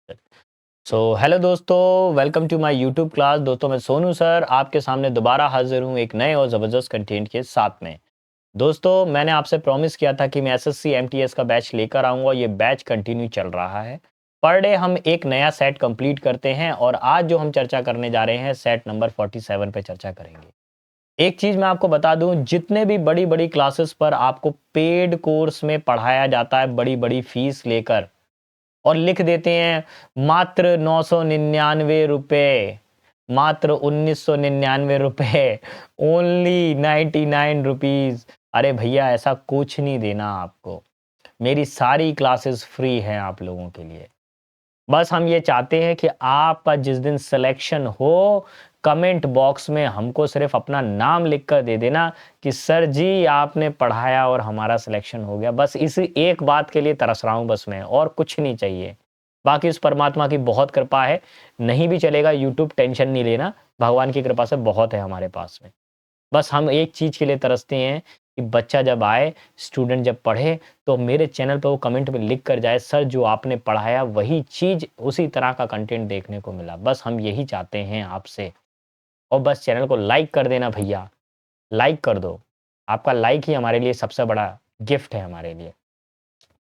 Hello दोस्तों, welcome to my YouTube class. दोस्तों, मैं सोनू सर आपके सामने दोबारा हाजिर हूँ एक नए और ज़बरदस्त कंटेंट के साथ में। दोस्तों, मैंने आपसे प्रॉमिस किया था कि मैं एसएससी एमटीएस का बैच लेकर आऊँगा। ये बैच कंटिन्यू चल रहा है। पर डे हम एक नया सेट कंप्लीट करते हैं और आज जो हम चर्चा करने जा रहे हैं सेट नंबर 47 पे चर्चा करेंगे। एक चीज़ मैं आपको बता दूँ, जितने भी बड़ी-बड़ी क्लासेस पर आपको पेड कोर्स में पढ़ाया जाता है बड़ी-बड़ी फीस लेकर और लिख देते हैं मात्र 999 रुपए, मात्र 1999 रुपए, ओनली 99 रुपीज़। अरे भैया, ऐसा कुछ नहीं देना आपको। मेरी सारी क्लासेस फ्री हैं आप लोगों के लिए। बस हम ये चाहते हैं कि आपका जिस दिन सिलेक्शन हो, कमेंट बॉक्स में हमको सिर्फ अपना नाम लिखकर दे देना कि सर जी आपने पढ़ाया और हमारा सिलेक्शन हो गया। बस इसी एक बात के लिए तरस रहा हूँ बस मैं, और कुछ नहीं चाहिए। बाकी उस परमात्मा की बहुत कृपा है, नहीं भी चलेगा यूट्यूब, टेंशन नहीं लेना, भगवान की कृपा से बहुत है हमारे पास में। बस हम एक चीज़ के लिए तरसते हैं कि बच्चा जब आए, स्टूडेंट जब पढ़े, तो मेरे चैनल पे वो कमेंट में लिख कर जाए, सर जो आपने पढ़ाया वही चीज़, उसी तरह का कंटेंट देखने को मिला। बस हम यही चाहते हैं आपसे। और बस चैनल को लाइक कर देना भैया, लाइक कर दो। आपका लाइक ही हमारे लिए सबसे बड़ा गिफ्ट है हमारे लिए।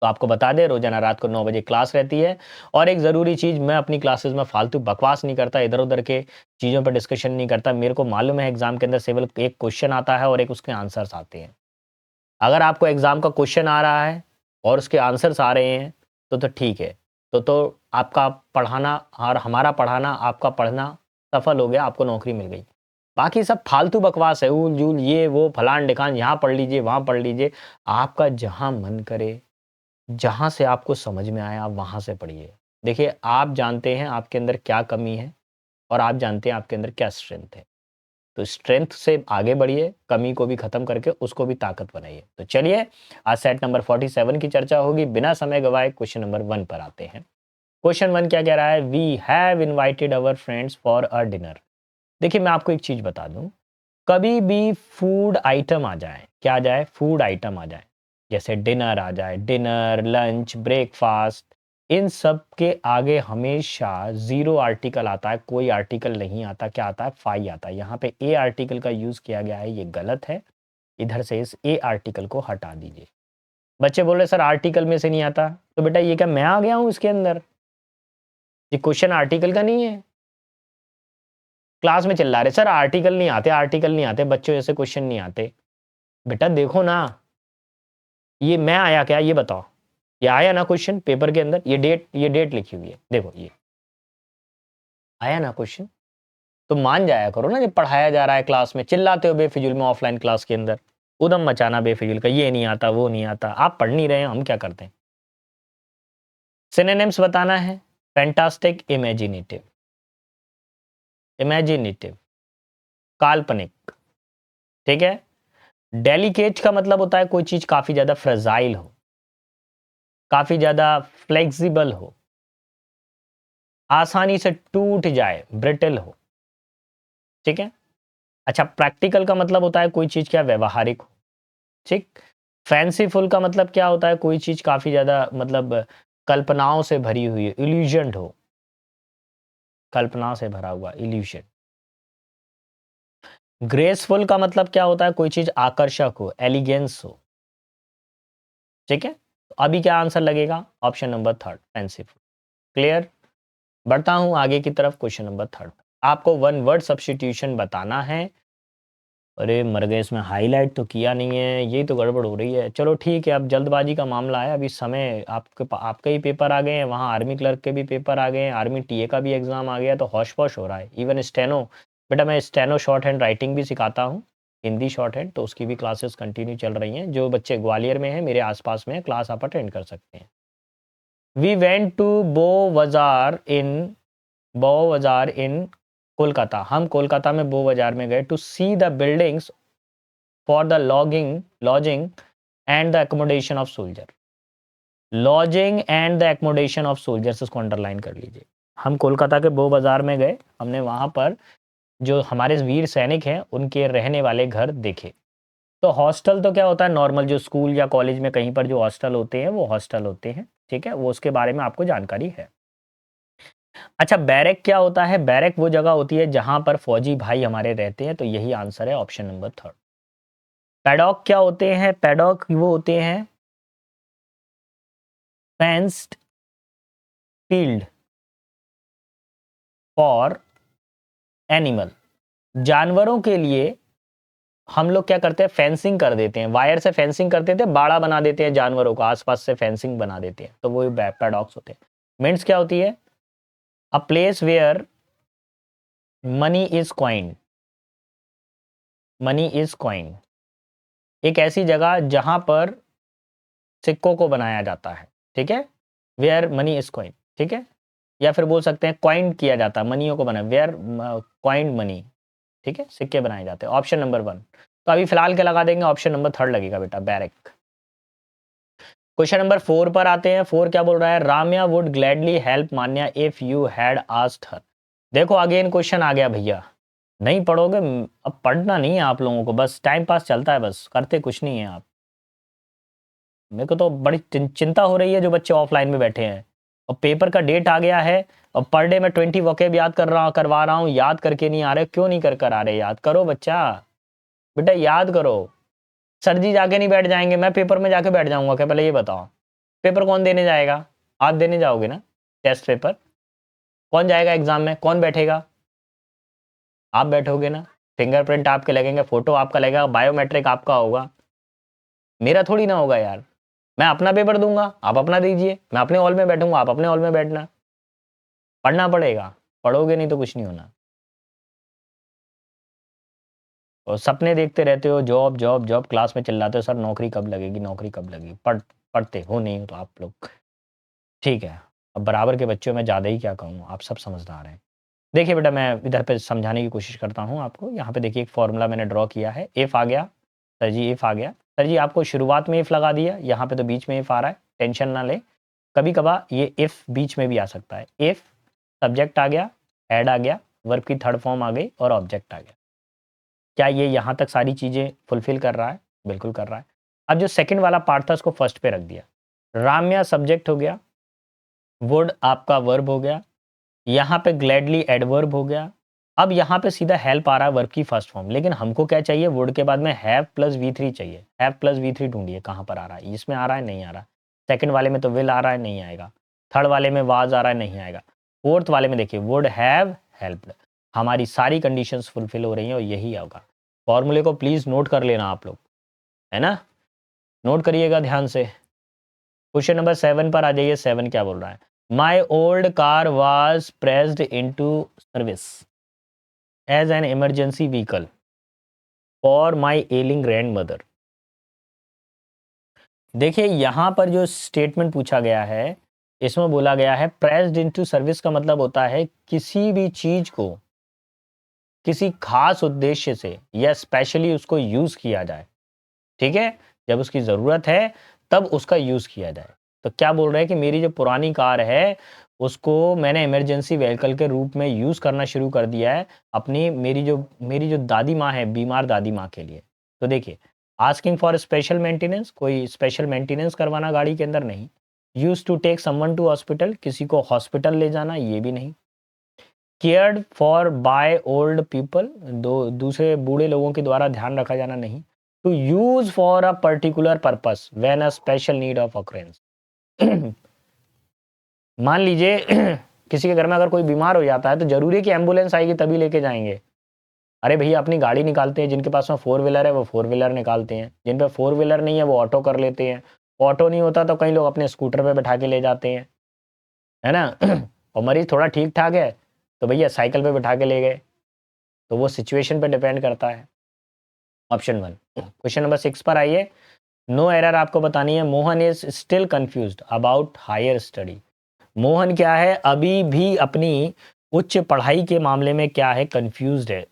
तो आपको बता दें, रोज़ाना रात को 9 बजे क्लास रहती है। और एक ज़रूरी चीज़, मैं अपनी क्लासेस में फालतू बकवास नहीं करता, इधर-उधर के चीज़ों पर डिस्कशन नहीं करता। मेरे को मालूम है एग्ज़ाम के अंदर केवल एक क्वेश्चन आता है और एक उसके आंसर्स आते हैं। अगर आपको एग्ज़ाम का क्वेश्चन आ रहा है और उसके आंसर्स आ रहे हैं, तो ठीक है। तो आपका पढ़ाना और हमारा पढ़ाना, आपका पढ़ना सफल हो गया, आपको नौकरी मिल गई। बाकी सब फालतू बकवास है, ऊल-जूल, ये वो, फलान-ढिकान, यहाँ पढ़ लीजिए, वहाँ पढ़ लीजिए। आपका जहाँ मन करे, जहाँ से आपको समझ में आए, आप वहाँ से पढ़िए। देखिए, आप जानते हैं आपके अंदर क्या कमी है और आप जानते हैं आपके अंदर क्या स्ट्रेंथ है। तो स्ट्रेंथ से आगे बढ़िए, कमी को भी खत्म करके उसको भी ताकत बनाइए। तो चलिए, आज सेट नंबर 47 की चर्चा होगी। बिना समय गवाए क्वेश्चन नंबर 1 पर आते हैं। क्वेश्चन 1 क्या कह रहा है? We have invited our friends for a dinner. देखिए, मैं आपको एक चीज़ बता दूँ, कभी भी फूड आइटम आ जाए, क्या आ जाए? फूड आइटम आ जाए। जैसे डिनर आ जाए, डिनर, लंच, ब्रेकफ़ास्ट, इन सब के आगे हमेशा ज़ीरो आर्टिकल आता है, कोई आर्टिकल नहीं आता। क्या आता है? फाई आता है। यहाँ पे ए आर्टिकल का यूज़ किया गया है, ये गलत है। इधर से इस ए आर्टिकल को हटा दीजिए। बच्चे बोल रहे सर आर्टिकल में से नहीं आता, तो बेटा ये क्या मैं आ गया हूँ इसके अंदर? ये क्वेश्चन आर्टिकल का नहीं है। क्लास में चिल्ला रहे सर आर्टिकल नहीं आते, आर्टिकल नहीं आते, बच्चों जैसे क्वेश्चन नहीं आते। बेटा देखो ना, ये मैं आया क्या ये बताओ? ये आया ना क्वेश्चन पेपर के अंदर? ये डेट लिखी हुई है, देखो ये। आया ना क्वेश्चन? तो मान जाया करो ना, जब पढ़ाया जा रहा है क्लास में, चिल्लाते हो बेफिजूल में ऑफलाइन क्लास के अंदर। उधम मचाना बेफिजूल का, ये नहीं आता, वो नहीं आता। आप पढ़ नहीं रहे हैं, हम क्या करते हैं? सिनोनिम्स बताना है। फैंटास्टिक, इमेजिनेटिव, इमेजिनेटिव, काल्पनिक, ठीक है? डेलिकेट का मतलब होता है कोई चीज़ काफ़ी ज़्यादा फ्रेजाइल हो, काफ़ी ज़्यादा फ्लेक्सिबल हो, आसानी से टूट जाए, ब्रिटल हो, ठीक है? अच्छा, प्रैक्टिकल का मतलब होता है कोई चीज़ क्या व्यावहारिक हो, ठीक? फैंसीफुल का मतलब क्या होता है? कोई चीज़ काफ़ी ज़्यादा मतलब कल्पनाओं से भरी हुई है, इल्यूज़न्ड हो, कल्पना से भरा हुआ इल्यूज़न। ग्रेसफुल का मतलब क्या होता है? कोई चीज़ आकर्षक हो, एलिगेंस हो, ठीक है? तो अभी क्या आंसर लगेगा? Option number 3 fanciful. क्लियर? बढ़ता हूँ आगे की तरफ क्वेश्चन नंबर 3। आपको वन वर्ड सब्स्टिट्यूशन बताना है। अरे मर गए, इसमें हाइलाइट तो किया नहीं है, ये तो गड़बड़ हो रही है। चलो ठीक है, अब जल्दबाजी का मामला है, अभी समय आपके ही पेपर आ गए हैं, वहाँ आर्मी क्लर्क के भी पेपर आ गए हैं, आर्मी टीए का भी एग्ज़ाम आ गया, तो हौश-पौश हो रहा है। इवन स्टेनो, बेटा मैं स्टेनो शॉर्ट हैंड राइटिंग भी सिखाता हूँ, हिंदी शॉर्ट हैंड, तो उसकी भी क्लासेस कंटिन्यू चल रही हैं। जो बच्चे ग्वालियर में हैं, मेरे आस-पास में हैं, क्लास आप अटेंड कर सकते हैं। वी वेंट टू बो बाज़ार इन कोलकाता। हम कोलकाता में बो बाज़ार में गए to see the buildings for the lodging and the accommodation of soldier. Lodging and the accommodation of soldiers, इसको अंडरलाइन कर लीजिए। हम कोलकाता के बो बाज़ार में गए, हमने वहाँ पर जो हमारे वीर सैनिक हैं, उनके रहने वाले घर देखे। तो हॉस्टल तो क्या होता है? नॉर्मल जो स्कूल या कॉलेज में कहीं पर जो हॉस्टल होते हैं, वो हॉस्टल होते हैं, ठीक है? वो उसके बारे में आपको जानकारी है। अच्छा, बैरक क्या होता है? बैरक वो जगह होती है जहां पर फौजी भाई हमारे रहते हैं, तो यही आंसर है ऑप्शन नंबर थर्ड। पैडॉक क्या होते हैं? पैडॉक वो होते हैं फेंस्ड फील्ड फॉर एनिमल। जानवरों के लिए हम लोग क्या करते हैं? फेंसिंग कर देते हैं, वायर से फेंसिंग करते थे, बाड़ा बना देते हैं जानवरों को, आसपास से फेंसिंग बना देते हैं, तो वो पैडॉक्स होते हैं। मिंट्स क्या होती है? A place where money is coined. Money is coined, एक ऐसी जगह जहां पर सिक्कों को बनाया जाता है, ठीक है, वेयर मनी इज कॉइन, ठीक है, या फिर बोल सकते हैं कॉइन किया जाता है, मनियों को बना, वेयर कॉइंड मनी, ठीक है, सिक्के बनाए जाते हैं। Option number one. तो अभी फिलहाल क्या लगा देंगे? ऑप्शन नंबर थर्ड लगेगा बेटा, बैरक। क्वेश्चन नंबर 4 पर आते हैं। 4 क्या बोल रहा है? Ramya would gladly help Manya if you had asked her. देखो अगेन क्वेश्चन आ गया भैया, नहीं पढ़ोगे? अब पढ़ना नहीं है आप लोगों को, बस टाइम पास चलता है, बस करते कुछ नहीं है आप। मेरे को तो बड़ी चिंता हो रही है जो बच्चे ऑफलाइन में बैठे हैं, और पेपर का डेट आ गया है, और पर डे मैं 20 वोकेब याद करवा रहा हूँ, याद करके नहीं आ रहे। क्यों नहीं कर आ रहे? याद करो बच्चा, बेटा याद करो। सर जी जाके नहीं बैठ जाएंगे, मैं पेपर में जाके बैठ जाऊंगा क्या? पहले ये बताओ, पेपर कौन देने जाएगा? आप देने जाओगे ना टेस्ट पेपर? कौन जाएगा एग्जाम में? कौन बैठेगा? आप बैठोगे ना। फिंगरप्रिंट आपके लगेंगे, फोटो आपका लगेगा, बायोमेट्रिक आपका होगा, मेरा थोड़ी ना होगा यार। मैं अपना पेपर दूंगा, आप अपना दीजिए, मैं अपने हॉल में बैठूंगा, आप अपने हॉल में बैठना। पढ़ना पड़ेगा, पढ़ोगे नहीं तो कुछ नहीं होना। और सपने देखते रहते हो, जॉब जॉब जॉब, क्लास में चिल्लाते हो सर नौकरी कब लगेगी, नौकरी कब लगेगी। पढ़ते हो नहीं तो आप लोग, ठीक है। अब बराबर के बच्चों में ज़्यादा ही क्या कहूँ, आप सब समझदार हैं। देखिए बेटा, मैं इधर पे समझाने की कोशिश करता हूँ आपको। यहाँ पे देखिए एक फॉर्मूला मैंने ड्रॉ किया है, इफ़ आ गया सर जी, इफ़ आ गया सर जी, आपको शुरुआत में इफ़ लगा दिया, यहाँ पे तो बीच में इफ़ आ रहा है, टेंशन ना ले। कभी कभार ये इफ़ बीच में भी आ सकता है। इफ़ सब्जेक्ट आ गया, ऐड आ गया, वर्ब की थर्ड फॉर्म आ गई और ऑब्जेक्ट आ गया। क्या ये यहाँ तक सारी चीज़ें फुलफिल कर रहा है? बिल्कुल कर रहा है। अब जो सेकंड वाला पार्ट था उसको फर्स्ट पे रख दिया। राम्या सब्जेक्ट हो गया, वुड आपका वर्ब हो गया, यहाँ पे ग्लैडली एडवर्ब हो गया। अब यहाँ पे सीधा हेल्प आ रहा है वर्ब की फर्स्ट फॉर्म, लेकिन हमको क्या चाहिए? वुड के बाद में हैव प्लस V3 चाहिए। हैव प्लस V3 ढूंढिए कहाँ पर आ रहा है, इसमें आ रहा है? नहीं आ रहा। सेकंड वाले में तो विल आ रहा है, नहीं आएगा। थर्ड वाले में वाज आ रहा है, नहीं आएगा। फोर्थ वाले में देखिए वुड हैव हेल्प्ड। हमारी सारी कंडीशंस फुलफिल हो रही हैं और यही होगा। फॉर्मूले को प्लीज नोट कर लेना आप लोग, है ना, नोट करिएगा ध्यान से। क्वेश्चन नंबर 7 पर आ जाइए। 7 क्या बोल रहा है? My old car was pressed into service as an emergency vehicle for my ailing grandmother. देखिए यहाँ पर जो स्टेटमेंट पूछा गया है, इसमें बोला गया है प्रेस्ड इनटू सर्विस का मतलब होता है किसी भी चीज को किसी खास उद्देश्य से या स्पेशली उसको यूज किया जाए, ठीक है, जब उसकी जरूरत है तब उसका यूज किया जाए। तो क्या बोल रहे हैं कि मेरी जो पुरानी कार है उसको मैंने इमरजेंसी व्हीकल के रूप में यूज करना शुरू कर दिया है अपनी मेरी जो दादी माँ है, बीमार दादी माँ के लिए। तो देखिए, आस्किंग फॉर स्पेशल मेंटेनेंस, कोई स्पेशल मेंटेनेंस करवाना गाड़ी के अंदर, नहीं। Use to take someone to hospital, किसी को हॉस्पिटल ले जाना, ये भी नहीं। Cared for by old people, दूसरे बूढ़े लोगों के द्वारा ध्यान रखा जाना, नहीं। To use for a particular purpose when a special need of occurrence. मान लीजिए किसी के घर में अगर कोई बीमार हो जाता है तो जरूरी है कि एम्बुलेंस आएगी तभी लेके जाएंगे? अरे भैया अपनी गाड़ी निकालते हैं, जिनके पास में 4 व्हीलर है वो 4 व्हीलर निकालते हैं, जिन पे 4 व्हीलर नहीं है वो ऑटो कर लेते हैं। ऑटो नहीं होता तो कई लोग अपने स्कूटर पे बैठा के ले जाते हैं, है ना। और मरीज थोड़ा ठीक ठाक है तो भैया साइकिल पे बैठा के ले गए। तो वो सिचुएशन पे डिपेंड करता है। Option one. क्वेश्चन नंबर 6 पर आइए। नो एरर आपको बतानी है। Mohan is still confused about higher study. Mohan क्या है? अभी भी अपनी उच्च पढ़ाई के मामले में क्या है? कंफ्यूज्ड है।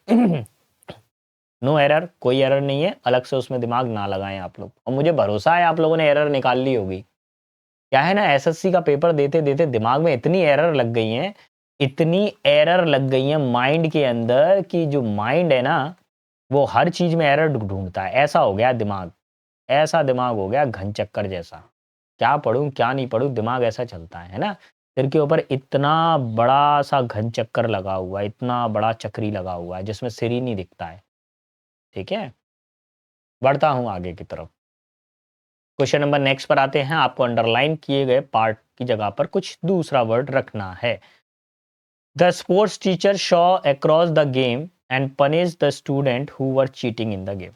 नो एरर, कोई एरर नहीं है, अलग से उसमें दिमाग ना लगाएं आप लोग, और मुझे भरोसा है आप लोगों ने एरर निकाल ली होगी। क्या है ना, एसएससी का पेपर देते देते दिमाग में इतनी एरर लग गई हैं, इतनी एरर लग गई हैं माइंड के अंदर कि जो माइंड है ना वो हर चीज में एरर ढूंढता है। ऐसा हो गया दिमाग, ऐसा दिमाग हो गया घन चक्कर जैसा। क्या पढ़ूं क्या नहीं पढ़ूं, दिमाग ऐसा चलता है ना। सिर के ऊपर इतना बड़ा सा घन चक्कर लगा हुआ है, इतना बड़ा चक्री लगा हुआ है जिसमें सिर ही नहीं दिखता है। ठीक है, बढ़ता हूँ आगे की तरफ। क्वेश्चन नंबर नेक्स्ट पर आते हैं। आपको अंडरलाइन किए गए पार्ट की जगह पर कुछ दूसरा वर्ड रखना है। The sports teacher Shaw across the game and punish the student who were cheating in the game.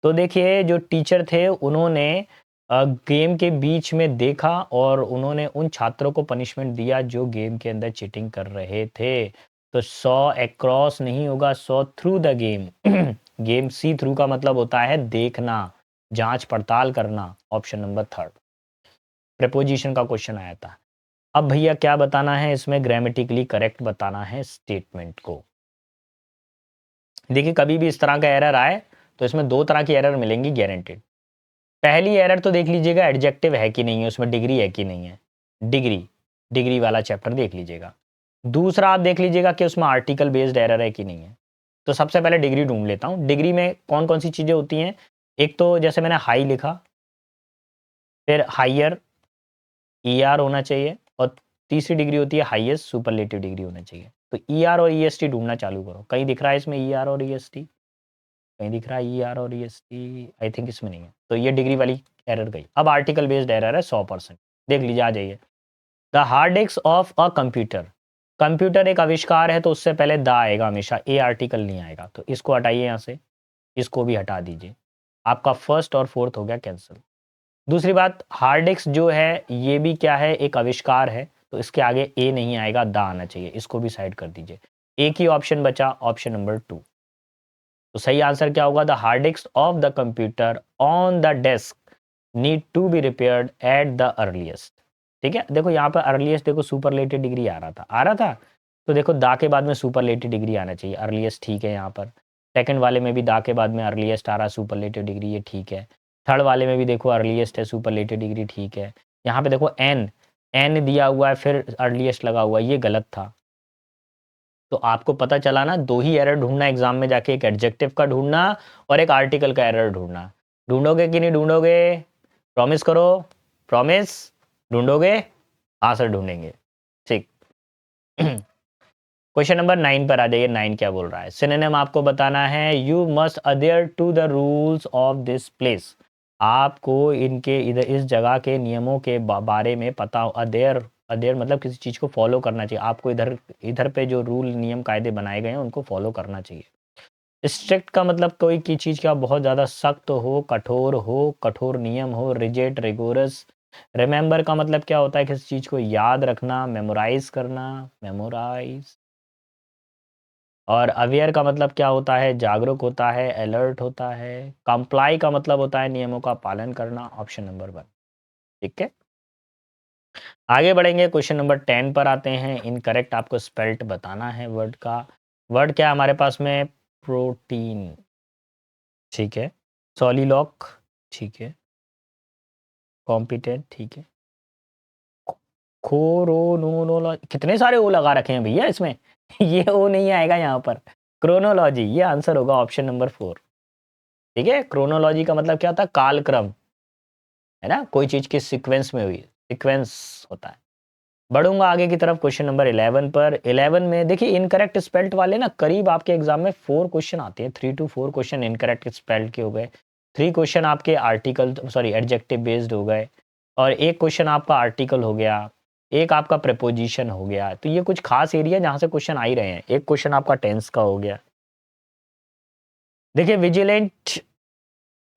तो देखिए, जो टीचर थे उन्होंने गेम के बीच में देखा और उन्होंने उन छात्रों को पनिशमेंट दिया जो गेम के अंदर चीटिंग कर रहे थे। तो सॉ अक्रॉस नहीं होगा, saw through the game. Game see through का मतलब होता है देखना, जांच पड़ताल करना। Option number third. प्रेपोजिशन का क्वेश्चन आया था। अब भैया क्या बताना है इसमें, ग्रामेटिकली करेक्ट बताना है स्टेटमेंट को। देखिए, कभी भी इस तरह का एरर आए तो इसमें दो तरह की एरर मिलेंगी गारंटेड। पहली एरर तो देख लीजिएगा एडजेक्टिव है कि नहीं है, उसमें डिग्री है कि नहीं है। डिग्री डिग्री वाला चैप्टर देख लीजिएगा। दूसरा आप देख लीजिएगा कि उसमें आर्टिकल बेस्ड एरर है कि नहीं है। तो सबसे पहले डिग्री ढूंढ लेता हूँ। डिग्री में कौन कौन सी चीज़ें होती हैं। एक तो जैसे मैंने हाई लिखा, फिर हाइयर ई आर होना चाहिए, और तीसरी डिग्री होती है हाईएस्ट सुपरलेटिव डिग्री होना चाहिए। तो ई आर और ई एस टी ढूंढना चालू करो। कहीं दिख रहा है इसमें ई आर और ई एस टी? कहीं दिख रहा है ई आर और E S T? I think इसमें नहीं है। तो ये डिग्री वाली एरर गई। अब आर्टिकल बेस्ड एरर है 100%। देख लीजिए, आ जाइए। The hard disk of a computer. Computer एक आविष्कार है तो उससे पहले द आएगा हमेशा, ए आर्टिकल नहीं आएगा। तो इसको हटाइए यहाँ से, इसको भी हटा दीजिए। आपका फर्स्ट और फोर्थ हो गया कैंसिल। दूसरी बात, हार्ड डिस्क जो है ये भी क्या है, एक आविष्कार है, तो इसके आगे ए नहीं आएगा, द आना चाहिए। इसको भी साइड कर दीजिए। एक ही ऑप्शन बचा, ऑप्शन नंबर 2। तो सही आंसर क्या होगा, the hard disk of the computer on the desk need to be repaired at the earliest. ठीक है, देखो यहाँ पर अर्लीस्ट, देखो सुपरलेटिव डिग्री आ रहा था, तो देखो दा के बाद में सुपरलेटिव डिग्री आना चाहिए। अर्लीस्ट ठीक है, यहाँ पर सेकंड वाले में भी दा के बाद में अर्लीस्ट आ रहा, सुपरलेटिव डिग्री, ये ठीक है। थर्ड वाले में भी देखो अर्लीस्ट है, सुपरलेटिव डिग्री ठीक है। यहाँ पे देखो एन एन दिया हुआ है, फिर अर्लीस्ट लगा हुआ है, ये गलत था। तो आपको पता चला ना, दो ही एरर ढूंढना एग्जाम में जाके, एक एडजेक्टिव का ढूंढना और एक आर्टिकल का एरर ढूंढना। ढूंढोगे कि नहीं ढूंढोगे? प्रॉमिस करो, प्रॉमिस। ढूंढोगे? हाँ सर ढूंढेंगे। ठीक। क्वेश्चन नंबर 9 पर आ जाइए। 9 क्या बोल रहा है, सिनोनिम आपको बताना है। You must adhere to the rules of this place. आपको इनके इधर इस जगह के नियमों के बारे में पता हो। अडेयर अडेयर मतलब किसी चीज़ को फॉलो करना चाहिए आपको। इधर इधर पे जो रूल नियम कायदे बनाए गए हैं उनको फॉलो करना चाहिए। स्ट्रिक्ट का मतलब कोई की चीज़ का बहुत ज़्यादा सख्त हो, कठोर नियम हो, रिजिड रिगोरस। रिमेंबर का मतलब क्या होता है, किसी चीज़ को याद रखना, मेमोराइज करना, मेमोराइज। और अवेयर का मतलब क्या होता है, जागरूक होता है, अलर्ट होता है। कंप्लाई का मतलब होता है नियमों का पालन करना। Option number 1। ठीक है, आगे बढ़ेंगे। क्वेश्चन नंबर 10 पर आते हैं। इनकरेक्ट आपको स्पेल्ट बताना है वर्ड का। वर्ड क्या है हमारे पास में, प्रोटीन। ठीक है, सॉलिलॉक ठीक है, कॉम्पिटेंट ठीक है, खोरोनोलो, कितने सारे ओ लगा रखे हैं भैया इसमें। ये ओ नहीं आएगा यहाँ पर। क्रोनोलॉजी, ये आंसर होगा ऑप्शन नंबर 4। ठीक है, क्रोनोलॉजी का मतलब क्या होता है, कालक्रम, है ना, कोई चीज के सीक्वेंस में हुई, सीक्वेंस होता है। बढ़ूंगा आगे की तरफ क्वेश्चन नंबर 11 पर। 11 में देखिए, इनकरेक्ट स्पेल्ट वाले ना करीब आपके एग्जाम में 4 क्वेश्चन आते हैं। 3 to 4 क्वेश्चन इनकरेक्ट स्पेल्ट के हो गए। 3 क्वेश्चन आपके आर्टिकल सॉरी एडजेक्टिव बेस्ड हो गए, और एक क्वेश्चन आपका आर्टिकल हो गया, एक आपका प्रेपोजिशन हो गया। तो ये कुछ खास एरिया जहां से क्वेश्चन आ ही रहे हैं। एक क्वेश्चन आपका टेंस का हो गया। देखिए, विजिलेंट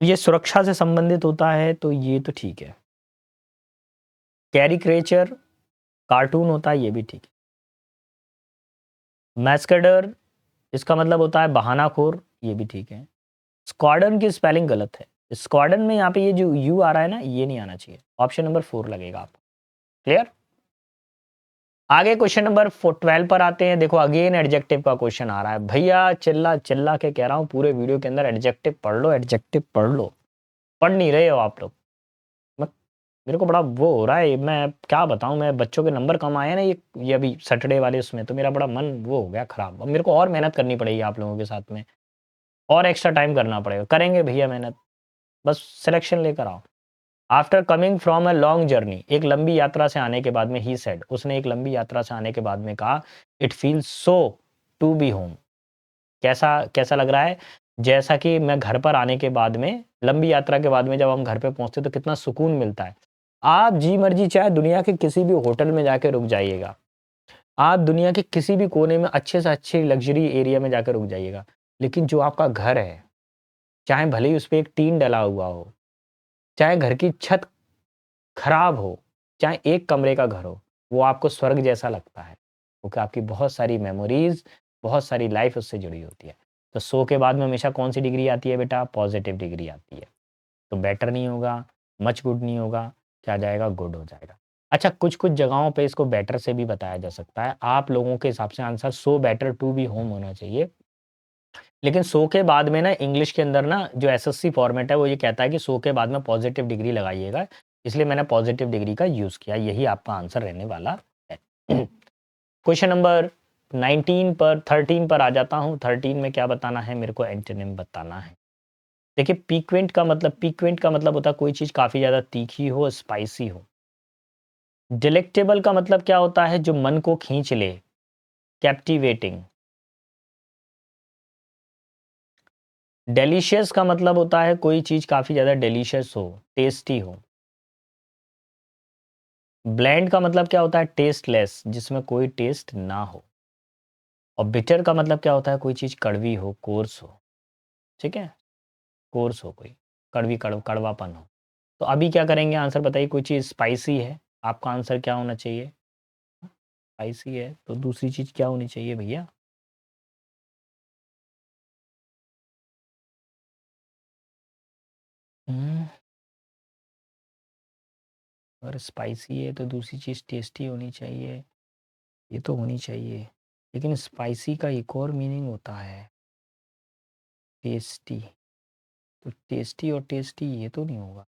ये सुरक्षा से संबंधित होता है, तो ये तो ठीक है। कैरिकेचर कार्टून होता है, ये भी ठीक है। मैस्कडर इसका मतलब होता है बहानाखोर, ये भी ठीक है। स्क्वाडन की स्पेलिंग गलत है। स्क्वाडन में यहाँ पे ये जो यू आ रहा है ना, ये नहीं आना चाहिए। ऑप्शन नंबर 4 लगेगा आपको। क्लियर। आगे क्वेश्चन नंबर 12 पर आते हैं। देखो, अगेन एडजेक्टिव का क्वेश्चन आ रहा है। भैया चिल्ला चिल्ला के कह रहा हूँ पूरे वीडियो के अंदर, एडजेक्टिव पढ़ लो, एडजेक्टिव पढ़ लो। पढ़ नहीं रहे हो आप लोग। मेरे को बड़ा वो हो रहा है, मैं क्या बताऊं। मैं बच्चों के नंबर कम आए हैं ना, ये अभी सैटरडे वाले उसमें, तो मेरा बड़ा मन वो हो गया खराब। अब मेरे को और मेहनत करनी पड़ेगी आप लोगों के साथ में, और एक्स्ट्रा टाइम करना पड़ेगा। करेंगे भैया मेहनत, बस सिलेक्शन लेकर आओ। After coming from a long journey, एक लंबी यात्रा से आने के बाद में, ही सेड, उसने एक लंबी यात्रा से आने के बाद में कहा, it feels so to be home. कैसा कैसा लग रहा है? जैसा कि मैं घर पर आने के बाद में, लंबी यात्रा के बाद में जब हम घर पे पहुँचते हैं तो कितना सुकून मिलता है। आप जी मर्ज़ी चाहे दुनिया के किसी भी होटल में जाके रुक जाइएगा। आप दुनिया के किसी भी कोने में अच्छे से अच्छे लग्ज़री एरिया में जाकर रुक जाइएगा। लेकिन जो आपका घर है, चाहे भले ही उसपे एक टीन डला हुआ हो, चाहे घर की छत खराब हो, चाहे एक कमरे का घर हो, वो आपको स्वर्ग जैसा लगता है। क्योंकि आपकी बहुत सारी मेमोरीज़, बहुत सारी लाइफ़ उससे जुड़ी होती है। तो 100 के बाद में हमेशा कौन-सी डिग्री आती है बेटा? पॉज़िटिव डिग्री आती है। तो बेटर नहीं होगा, मच गुड नहीं होगा, क्या आ जाएगा? गुड हो जाएगा। अच्छा, कुछ-कुछ जगहों पे इसको बेटर से भी बताया जा सकता है। आप लोगों के हिसाब से answer so better to be home होना चाहिए। लेकिन सो के बाद में ना इंग्लिश के अंदर ना जो एसएससी फॉर्मेट है वो ये कहता है कि सो के बाद में पॉजिटिव डिग्री लगाइएगा, इसलिए मैंने पॉजिटिव डिग्री का यूज़ किया, यही आपका आंसर रहने वाला है। क्वेश्चन नंबर 19 पर 13 पर आ जाता हूँ, 13 में क्या बताना है मेरे को? एंटोनिम बताना है। देखिए पीक्वेंट का मतलब होता है कोई चीज़ काफ़ी ज़्यादा तीखी हो, स्पाइसी हो। डिलेक्टेबल का मतलब क्या होता है? जो मन को खींच ले, कैप्टिवेटिंग। डिलीशियस का मतलब होता है कोई चीज़ काफ़ी ज़्यादा डिलीशियस हो, टेस्टी हो। ब्लैंड का मतलब क्या होता है? टेस्टलेस, जिसमें कोई टेस्ट ना हो। और बिटर का मतलब क्या होता है? कोई चीज़ कड़वी हो, कोर्स हो, ठीक है? कोर्स हो कोई, कड़वापन हो। तो अभी क्या करेंगे? आंसर बताइए। कोई चीज़ स्पाइसी है, आपका आंसर क्या होना चाहिए? स्पाइसी है, तो दूसरी चीज़ क्या होनी चाहिए भैया? हुँ, अगर स्पाइसी है तो दूसरी चीज़ टेस्टी होनी चाहिए, ये तो होनी चाहिए। लेकिन स्पाइसी का एक और मीनिंग होता है, टेस्टी। तो टेस्टी और टेस्टी ये तो नहीं होगा।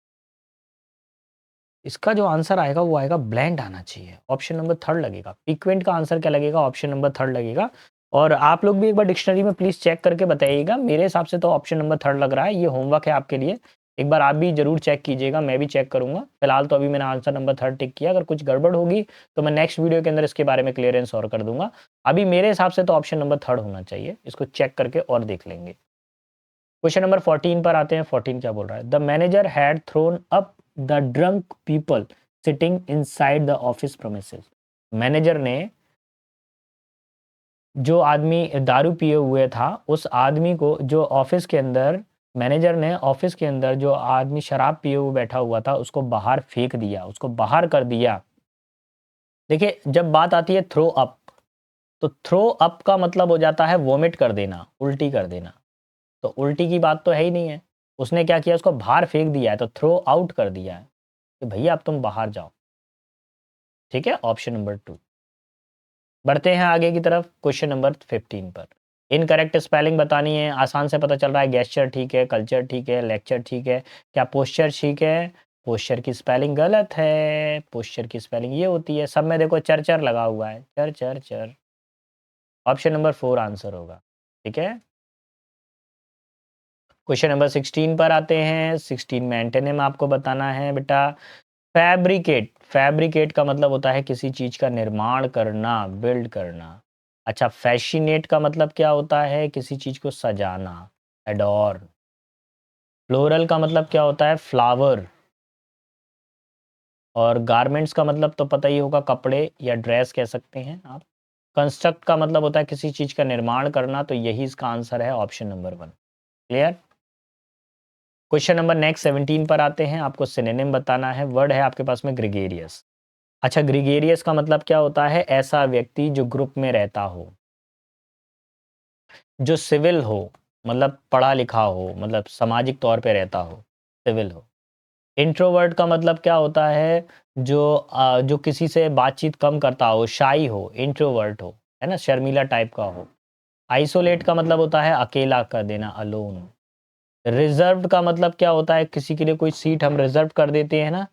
इसका जो आंसर आएगा वो आएगा ब्लेंड आना चाहिए। ऑप्शन नंबर 3 लगेगा। पिक्वेंट का आंसर क्या लगेगा? ऑप्शन नंबर 3 लगेगा। और आप लोग भी एक बार डिक्शनरी में प्लीज़ चेक करके बताइएगा। मेरे हिसाब से तो ऑप्शन नंबर 3 लग रहा है। ये होमवर्क है आपके लिए। एक बार आप भी ज़रूर चेक कीजिएगा, मैं भी चेक करूँगा। फिलहाल तो अभी मैंने आंसर नंबर 3 टिक किया। अगर कुछ गड़बड़ होगी तो मैं नेक्स्ट वीडियो के अंदर इसके बारे में क्लियरेंस और कर दूँगा। अभी मेरे हिसाब से तो ऑप्शन नंबर 3 होना चाहिए। इसको चेक करके और देख लेंगे। क्वेश्चन नंबर 14 पर आते हैं। 14 क्या बोल रहा है? The manager had throne up the drunk people sitting inside the office premises. Manager ने जो आदमी दारू पिए हुए था, उस आदमी को जो ऑफिस के अंदर, मैनेजर ने ऑफिस के अंदर जो आदमी शराब पिए हुए बैठा हुआ था, उसको बाहर फेंक दिया, उसको बाहर कर दिया। देखिए, जब बात आती है थ्रो अप, तो थ्रो अप का मतलब हो जाता है वोमिट कर देना, उल्टी कर देना। तो उल्टी की बात तो है ही नहीं है। उसने क्या किया? उसको बाहर फेंक दिया है, तो थ्रो आउट कर दिया है कि भैया अब तुम बाहर जाओ। ठीक है? Option number 2। बढ़ते हैं आगे की तरफ क्वेश्चन नंबर 15 पर। इनकरेक्ट स्पेलिंग बतानी है, आसान से पता चल रहा है। गेस्चर ठीक है, कल्चर ठीक है, लेक्चर ठीक है, क्या पोस्चर ठीक है? पोस्चर की स्पेलिंग गलत है। पोस्चर की स्पेलिंग ये होती है, सब में देखो चर लगा हुआ है, चर चर चर। ऑप्शन नंबर 4 आंसर होगा। ठीक है? क्वेश्चन नंबर 16 पर आते हैं। 16 में एंटोनिम आपको बताना है बेटा। फैब्रिकेट, फैब्रिकेट का मतलब होता है किसी चीज़ का निर्माण करना, बिल्ड करना। अच्छा, फैसिनेट का मतलब क्या होता है? किसी चीज़ को सजाना, एडोर्न। फ्लोरल का मतलब क्या होता है? फ्लावर। और गारमेंट्स का मतलब तो पता ही होगा, कपड़े या ड्रेस कह सकते हैं आप। कंस्ट्रक्ट का मतलब होता है किसी चीज़ का निर्माण करना, तो यही इसका आंसर है, option number 1। Clear? Question number next 17 पर आते हैं। आपको सिनोनिम बताना है। वर्ड है आपके पास में ग्रेगेरियस। अच्छा, ग्रेगेरियस का मतलब क्या होता है? ऐसा व्यक्ति जो ग्रुप में रहता हो, जो सिविल हो, मतलब पढ़ा लिखा हो, मतलब सामाजिक तौर पे रहता हो, सिविल हो। इंट्रोवर्ट का मतलब क्या होता है? जो किसी से बातचीत कम करता हो, शाई हो, इंट्रोवर्ट हो, है ना, शर्मीला टाइप का हो। आइसोलेट का मतलब होता है अकेला कर देना, अलोन। रिजर्व्ड का मतलब क्या होता है? किसी के लिए कोई सीट हम रिजर्व कर देते हैं ना।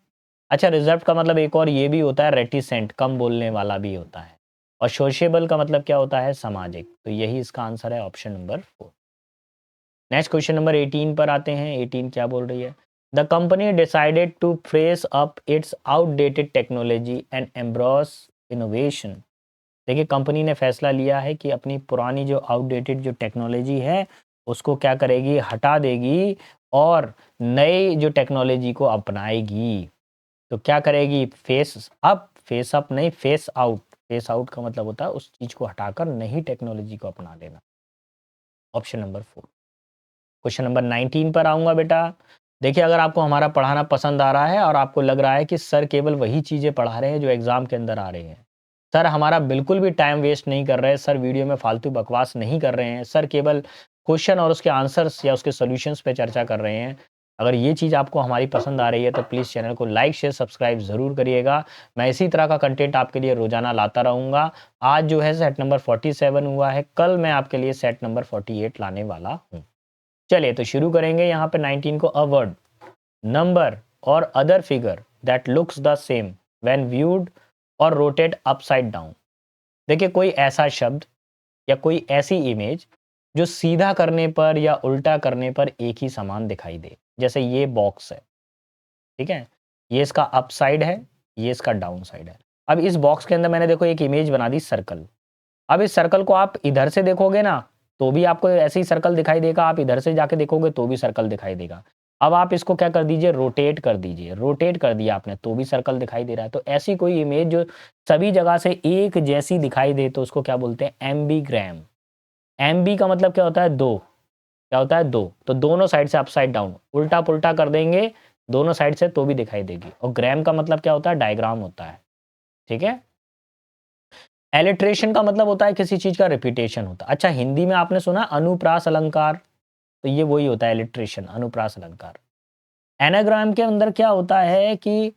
अच्छा, रिजर्व का मतलब एक और ये भी होता है, रेटिसेंट, कम बोलने वाला भी होता है। और सोशिएबल का मतलब क्या होता है? सामाजिक। तो यही इसका आंसर है, option number 4। Next question number 18 पर आते हैं। 18 क्या बोल रही है? The company decided to fresh up its outdated technology and embrace innovation. देखिए कंपनी ने फैसला लिया है कि अपनी पुरानी जो आउटडेटेड जो टेक्नोलॉजी है उसको क्या करेगी, हटा देगी और नई जो टेक्नोलॉजी को अपनाएगी। तो क्या करेगी, फेस अप नहीं फेस आउट। फेस आउट का मतलब होता है उस चीज को हटाकर नई टेक्नोलॉजी को अपना लेना। Option number 4। क्वेश्चन नंबर 19 पर आऊंगा बेटा। देखिए अगर आपको हमारा पढ़ाना पसंद आ रहा है और आपको लग रहा है कि सर केवल वही चीज़ें पढ़ा रहे हैं जो एग्जाम के अंदर आ रही हैं, सर हमारा बिल्कुल भी टाइम वेस्ट नहीं कर रहे हैं, सर वीडियो में फालतू बकवास नहीं कर रहे हैं, सर केवल क्वेश्चन और उसके आंसर्स या उसके सॉल्यूशंस पे चर्चा कर रहे हैं, अगर ये चीज़ आपको हमारी पसंद आ रही है तो प्लीज़ चैनल को लाइक शेयर सब्सक्राइब ज़रूर करिएगा। मैं इसी तरह का कंटेंट आपके लिए रोजाना लाता रहूँगा। आज जो है सेट नंबर 47 हुआ है, कल मैं आपके लिए सेट नंबर 48 लाने वाला हूँ। चलिए तो शुरू करेंगे यहाँ पे 19 को। अ वर्ड, नंबर और other figure that looks the same when viewed और रोटेट अपसाइड डाउन। देखिए कोई ऐसा शब्द या कोई ऐसी इमेज जो सीधा करने पर या उल्टा करने पर एक ही समान दिखाई दे। जैसे ये बॉक्स है, ठीक है, ये इसका अप साइड है, ये इसका डाउन साइड है। अब इस बॉक्स के अंदर मैंने देखो एक इमेज बना दी सर्कल। अब इस सर्कल को आप इधर से देखोगे ना तो भी आपको ऐसे ही सर्कल दिखाई देगा, आप इधर से जाके देखोगे तो भी सर्कल दिखाई देगा। अब आप इसको क्या कर दीजिए, रोटेट कर दीजिए। रोटेट कर दिया आपने तो भी सर्कल दिखाई दे रहा है। तो ऐसी कोई इमेज जो सभी जगह से एक जैसी दिखाई दे तो उसको क्या बोलते हैं, एम्बीग्राम। एम्बी का मतलब क्या होता है, दो। क्या होता है, दो। तो दोनों साइड से अपसाइड डाउन उल्टा पुल्टा कर देंगे दोनों साइड से तो भी दिखाई देगी। और ग्राम का मतलब क्या होता है, डायग्राम होता है। ठीक है। एलिट्रेशन का मतलब होता है किसी चीज का रिपीटेशन होता है। अच्छा हिंदी में आपने सुना अनुप्रास अलंकार, तो ये वही होता है एलिट्रेशन, अनुप्रास अलंकार। एनाग्राम के अंदर क्या होता है कि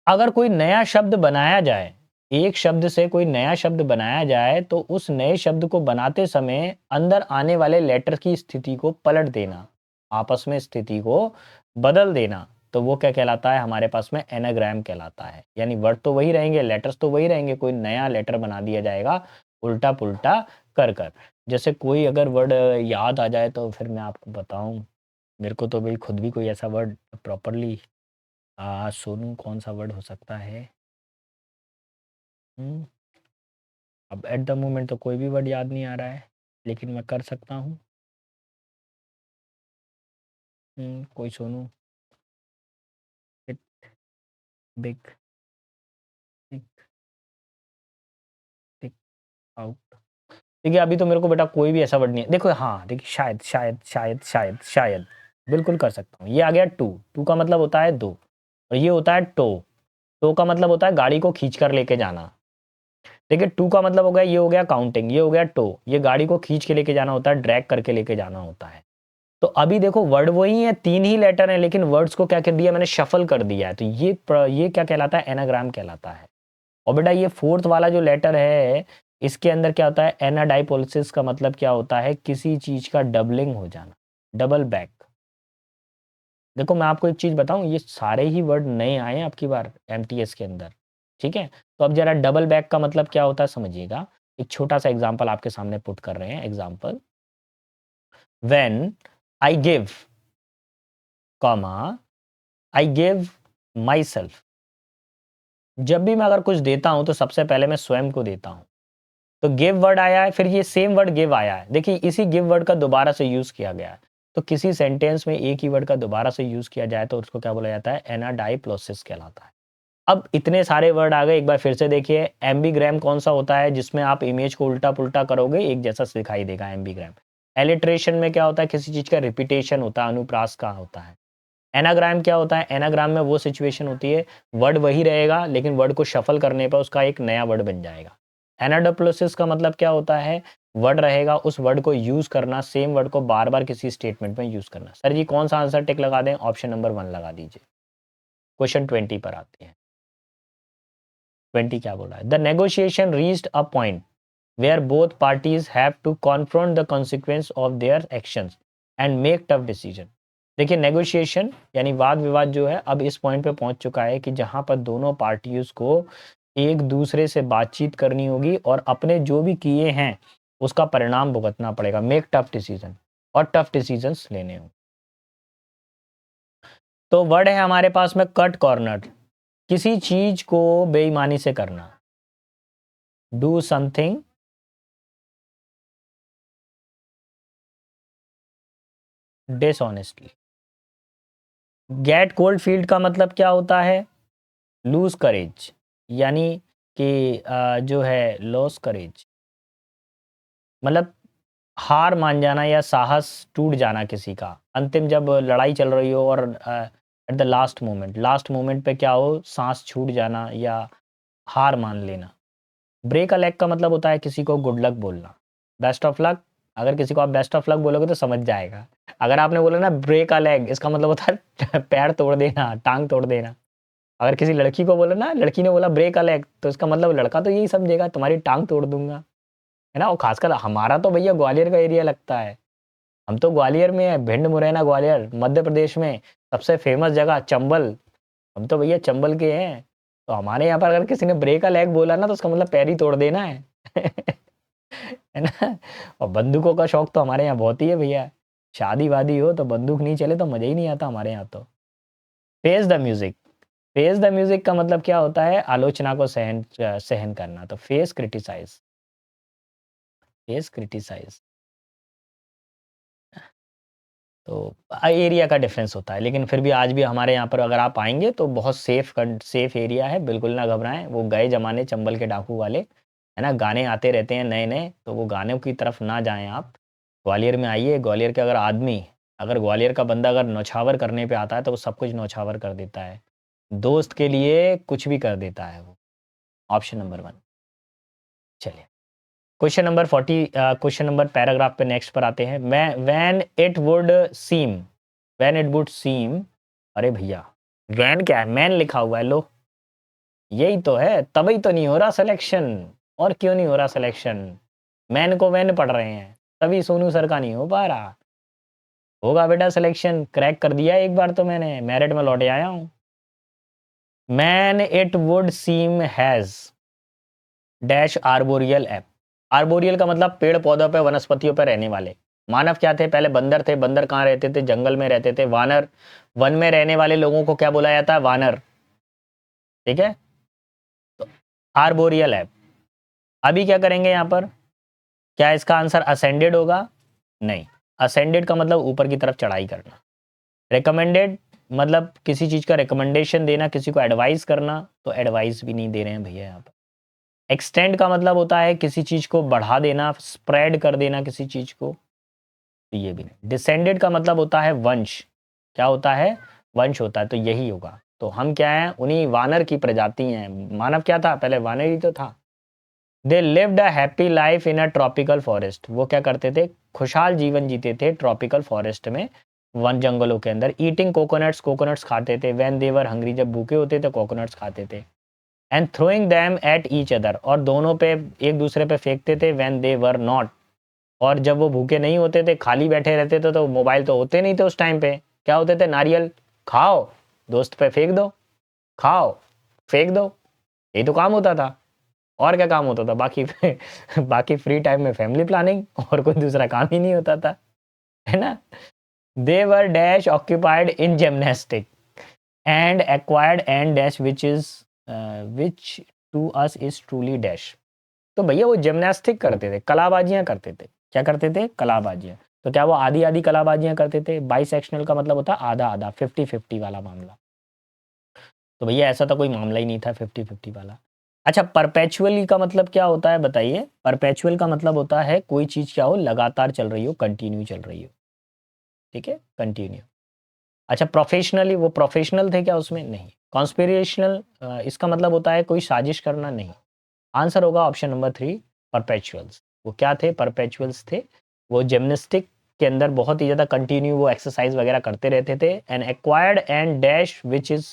अगर कोई नया शब्द बनाया जाए, एक शब्द से कोई नया शब्द बनाया जाए तो उस नए शब्द को बनाते समय अंदर आने वाले लेटर की स्थिति को पलट देना, आपस में स्थिति को बदल देना, तो वो क्या कहलाता है हमारे पास में, एनाग्राम कहलाता है। यानी वर्ड तो वही रहेंगे, लेटर्स तो वही रहेंगे, कोई नया लेटर बना दिया जाएगा उल्टा पुल्टा कर कर। जैसे कोई अगर वर्ड याद आ जाए तो फिर मैं आपको बताऊं, मेरे को तो भाई खुद भी कोई ऐसा वर्ड प्रॉपरली, सोनू कौन सा वर्ड हो सकता है। हम्म, अब एट द मोमेंट तो कोई भी वर्ड याद नहीं आ रहा है, लेकिन मैं कर सकता हूँ। कोई Sonu, it, big, tick, tick out. देखिए अभी तो मेरे को बेटा कोई भी ऐसा वर्ड नहीं है। देखो हाँ देखिए, शायद शायद शायद शायद शायद बिल्कुल कर सकता हूँ। ये आ गया टू। टू का मतलब होता है दो, और ये होता है टो। टो का मतलब होता है गाड़ी को खींच कर लेके जाना। देखिए टू का मतलब हो गया, ये हो गया काउंटिंग, ये हो गया टो, ये गाड़ी को खींच के लेके जाना होता है, ड्रैग करके लेके जाना होता है। तो अभी देखो वर्ड वही है, तीन ही लेटर हैं, लेकिन वर्ड्स को क्या कर दिया मैंने, शफल कर दिया है। तो ये क्या कहलाता है, एनाग्राम कहलाता है। और बेटा ये फोर्थ वाला जो लेटर है, इसके अंदर क्या होता है, एनाडाइपोलिसिस का मतलब क्या होता है, किसी चीज का डबलिंग हो जाना, डबल बैक। देखो मैं आपको एक चीज बताऊं, ये सारे ही वर्ड नए आए हैं आपकी बार एमटीएस के अंदर। ठीक है। तो अब जरा डबल बैक का मतलब क्या होता है समझिएगा। एक छोटा सा एग्जाम्पल आपके सामने पुट कर रहे हैं। Example, when I give, comma, I give my self. जब भी मैं अगर कुछ देता हूं तो सबसे पहले मैं स्वयं को देता हूं। तो गिव वर्ड आया है, फिर ये सेम वर्ड गिव आया है। देखिए इसी गिव वर्ड का दोबारा से यूज किया गया है। तो किसी सेंटेंस में एक ही वर्ड का दोबारा से यूज किया जाए तो उसको क्या बोला जाता है, एनाडाइप्लोसिस कहलाता है। अब इतने सारे वर्ड आ गए, एक बार फिर से देखिए। एम्बीग्राम कौन सा होता है, जिसमें आप इमेज को उल्टा पुल्टा करोगे एक जैसा दिखाई देगा, एम्बीग्राम। एलिट्रेशन में क्या होता है, किसी चीज का रिपीटेशन होता है, अनुप्रास का होता है। एनाग्राम क्या होता है, एनाग्राम में वो सिचुएशन होती है, वर्ड वही रहेगा लेकिन वर्ड को शफल करने पर उसका एक नया वर्ड बन जाएगा। एनाडोप्लोसिस का मतलब क्या होता है, वर्ड रहेगा, उस वर्ड को यूज करना, सेम वर्ड को बार बार किसी स्टेटमेंट में यूज करना। सर जी कौन सा आंसर टिक लगा दें, ऑप्शन नंबर 1 लगा दीजिए। क्वेश्चन 20 पर आते हैं। 20 क्या बोला है, the negotiation reached a point where both parties have to confront the consequence of their actions and make tough decision. देखिए नेगोशिएशन यानी वाद विवाद जो है अब इस पॉइंट पे पहुंच चुका है कि जहां पर दोनों पार्टीज को एक दूसरे से बातचीत करनी होगी और अपने जो भी किए हैं उसका परिणाम भुगतना पड़ेगा, मेक टफ डिसीजन, और टफ डिसीजंस लेने होंगे। तो वर्ड है हमारे पास में कट कॉर्नर, किसी चीज को बेईमानी से करना, do something dishonestly. Gate cold field का मतलब क्या होता है, लूज करेज, यानी कि जो है लॉस करेज, मतलब हार मान जाना या साहस टूट जाना किसी का, अंतिम जब लड़ाई चल रही हो और एट द लास्ट मोमेंट पे क्या हो, सांस छूट जाना या हार मान लेना। ब्रेक अ लेग का मतलब होता है किसी को गुड लक बोलना, बेस्ट ऑफ लक। अगर किसी को आप बेस्ट ऑफ लक बोलोगे तो समझ जाएगा। अगर आपने बोला ना ब्रेक अ लेग, इसका मतलब होता है पैर तोड़ देना, टांग तोड़ देना। अगर किसी लड़की को बोला ना, लड़की ने बोला ब्रेक अ लेग, तो इसका मतलब लड़का तो यही समझेगा तुम्हारी टांग तोड़ दूंगा, है ना। और खासकर हमारा तो भैया ग्वालियर का एरिया लगता है, हम तो ग्वालियर में है, भिंड मुरैना ग्वालियर मध्य प्रदेश में सबसे फेमस जगह चंबल, हम तो भैया चंबल के हैं। तो हमारे यहाँ पर अगर किसी ने ब्रेक अ लेग बोला ना, तो उसका मतलब पैर ही तोड़ देना है है ना। और बंदूकों का शौक तो हमारे यहाँ बहुत ही है भैया, शादी वादी हो तो बंदूक नहीं चले तो मजा ही नहीं आता हमारे यहाँ तो। Face the music, face the music का मतलब क्या होता है, आलोचना को सहन सहन करना, तो फेस क्रिटिसाइज, फेस क्रिटिसाइज। तो एरिया का डिफरेंस होता है, लेकिन फिर भी आज भी हमारे यहाँ पर अगर आप आएंगे तो बहुत सेफ एरिया है, बिल्कुल ना घबराएं। वो गए जमाने चंबल के डाकू वाले, है ना, गाने आते रहते हैं नए नए, तो वो गानों की तरफ ना जाएं आप। ग्वालियर में आइए, ग्वालियर के अगर आदमी, अगर ग्वालियर का बंदा अगर नौछावर करने पे आता है तो वो सब कुछ नौछावर कर देता है, दोस्त के लिए कुछ भी कर देता है वो। Option number 1। चलिए question number 40, question number paragraph पे नेक्स्ट पर आते हैं। मैं when it would seem, when it would seem, अरे भैया वैन क्या है, मैन लिखा हुआ है, लो यही तो है, तभी तो नहीं हो रहा सिलेक्शन। और क्यों नहीं हो रहा सिलेक्शन, मैन को वैन पढ़ रहे हैं, तभी सोनू सर का नहीं हो पा रहा। होगा बेटा सिलेक्शन, क्रैक कर दिया एक बार तो मैंने, मेरिट में लौटे आया हूँ। Man it would seem has dash arboreal app. Arboreal का मतलब पेड़ पौधों पे, वनस्पतियों पे रहने वाले। मानव क्या थे, पहले बंदर थे। बंदर कहाँ रहते थे, जंगल में रहते थे। वानर, वन में रहने वाले लोगों को क्या बोला जाता है, वानर, ठीक है। तो आर्बोरियल ऐप, अभी क्या करेंगे यहाँ पर, क्या इसका आंसर असेंडेड होगा, नहीं। असेंडेड का मतलब ऊपर की तरफ चढ़ाई करना। रिकमेंडेड मतलब किसी चीज का रिकमेंडेशन देना, किसी को एडवाइस करना, तो एडवाइस भी नहीं दे रहे हैं भैया यहाँ पर। एक्सटेंड का मतलब होता है किसी चीज को बढ़ा देना, स्प्रेड कर देना किसी चीज को, तो ये भी नहीं। डिसेंडेड का मतलब होता है वंश, क्या होता है, वंश होता है, तो यही होगा। तो हम क्या हैं, उन्हीं वानर की प्रजाति हैं। मानव क्या था, पहले वानर ही तो था। They lived a happy life in a tropical forest, वो क्या करते थे, खुशहाल जीवन जीते थे ट्रॉपिकल फॉरेस्ट में, वन जंगलों के अंदर। ईटिंग कोकोनट्स, कोकोनट्स खाते थे। व्हेन दे वर हंग्री, जब भूखे होते थे कोकोनट्स खाते थे। And throwing them at each other, और दोनों पे, एक दूसरे पे फेंकते थे। व्हेन दे वर नॉट, और जब वो भूखे नहीं होते थे, खाली बैठे रहते थे, तो मोबाइल तो होते नहीं थे उस टाइम पे, क्या होते थे, नारियल खाओ, दोस्त पे फेंक दो, खाओ, फेंक दो, यही तो काम होता था। और क्या काम होता था बाकी बाकी फ्री टाइम में फैमिली प्लानिंग, और कोई दूसरा काम ही नहीं होता था, है ना। They were dash occupied in gymnastic and acquired and dash which is which to us is truly dash. तो भैया वो जिमनास्टिक करते थे, कलाबाजियां करते थे। क्या करते थे, कलाबाजियां। तो क्या वो आधी आधी कलाबाजियां करते थे। बाइसेक्शनल का मतलब होता है आधा आधा, 50-50 वाला मामला। तो भैया ऐसा तो कोई मामला ही नहीं था 50-50 वाला। अच्छा, परपेचुअली का मतलब क्या होता है बताइए। परपेचुअल का मतलब होता है कोई चीज क्या हो, लगातार चल रही हो, कंटिन्यू चल रही हो, ठीक है, कंटिन्यू। अच्छा, प्रोफेशनली, वो प्रोफेशनल थे क्या उसमें, नहीं। कॉन्स्पिरेशनल, इसका मतलब होता है कोई साजिश करना, नहीं। आंसर होगा ऑप्शन नंबर 3, परपेचुअल्स। वो क्या थे, परपेचुअल्स थे। वो जिम्नास्टिक के अंदर बहुत ही ज़्यादा कंटिन्यू वो एक्सरसाइज वगैरह करते रहते थे। And acquired and dash which is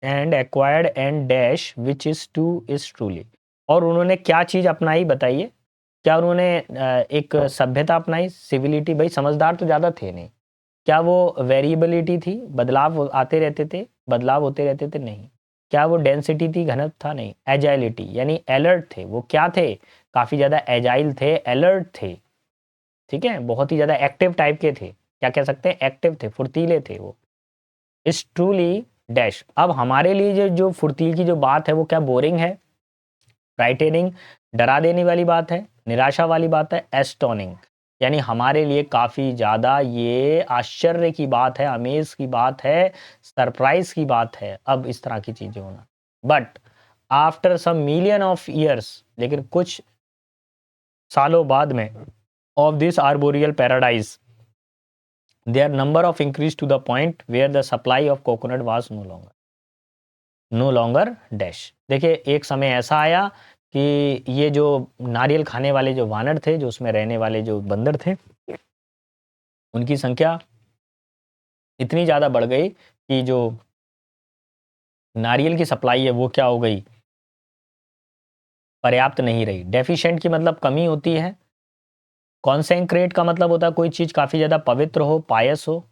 and acquired and dash which is two is truly. और उन्होंने क्या चीज़ अपनाई बताइए, क्या उन्होंने एक सभ्यता अपनाई, सिविलिटी। भाई समझदार तो ज़्यादा थे नहीं। क्या वो वेरिएबिलिटी थी, बदलाव आते रहते थे, बदलाव होते रहते थे, नहीं। क्या वो डेंसिटी थी, घनत्व था, नहीं। एजाइलिटी यानी अलर्ट थे, वो क्या थे, काफ़ी ज़्यादा एजाइल थे, अलर्ट थे, ठीक है, बहुत ही ज़्यादा एक्टिव टाइप के थे, क्या कह सकते हैं, एक्टिव थे, फुर्तीले थे वो। Is truly dash. अब हमारे लिए जो फुर्तील की जो बात है वो क्या बोरिंग है, फ्राइटेनिंग, डरा देने वाली बात है, निराशा वाली बात है, एस्टोनिंग, यानी हमारे लिए काफ़ी ज़्यादा ये आश्चर्य की बात है, अमेज की बात है, सरप्राइज की बात है, अब इस तरह की चीज़ें होना। But after some million of years, लेकिन कुछ सालों बाद में, of this arboreal paradise, their number of increased to the point where the supply of coconut was no longer dash। देखिए एक समय ऐसा आया कि ये जो नारियल खाने वाले जो वानर थे, जो उसमें रहने वाले जो बंदर थे, उनकी संख्या इतनी ज़्यादा बढ़ गई कि जो नारियल की सप्लाई है वो क्या हो गई, पर्याप्त नहीं रही। डेफिशिएंट की मतलब कमी होती है, कॉन्सेंट्रेट का मतलब होता है कोई चीज़ काफ़ी ज़्यादा पवित्र हो, पायस हो,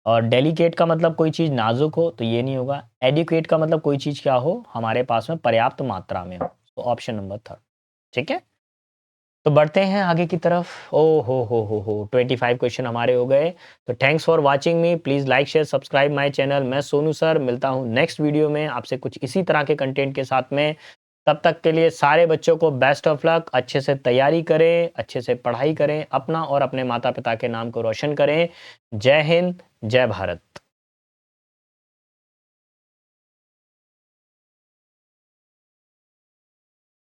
और डेलिकेट का मतलब कोई चीज़ नाजुक हो, तो ये नहीं होगा। एडिक्वेट का मतलब कोई चीज़ क्या हो, हमारे पास में पर्याप्त मात्रा में हो, तो ऑप्शन नंबर थर्ड, ठीक है। तो बढ़ते हैं आगे की तरफ। ओ हो 25 क्वेश्चन हमारे हो गए। तो thanks for watching me, please like share subscribe my channel. मैं सोनू सर मिलता हूँ नेक्स्ट वीडियो में आपसे कुछ इसी तरह के कंटेंट के साथ में। तब तक के लिए सारे बच्चों को बेस्ट ऑफ लक, अच्छे से तैयारी करें, अच्छे से पढ़ाई करें, अपना और अपने माता पिता के नाम को रोशन करें। जय हिंद, जय भारत।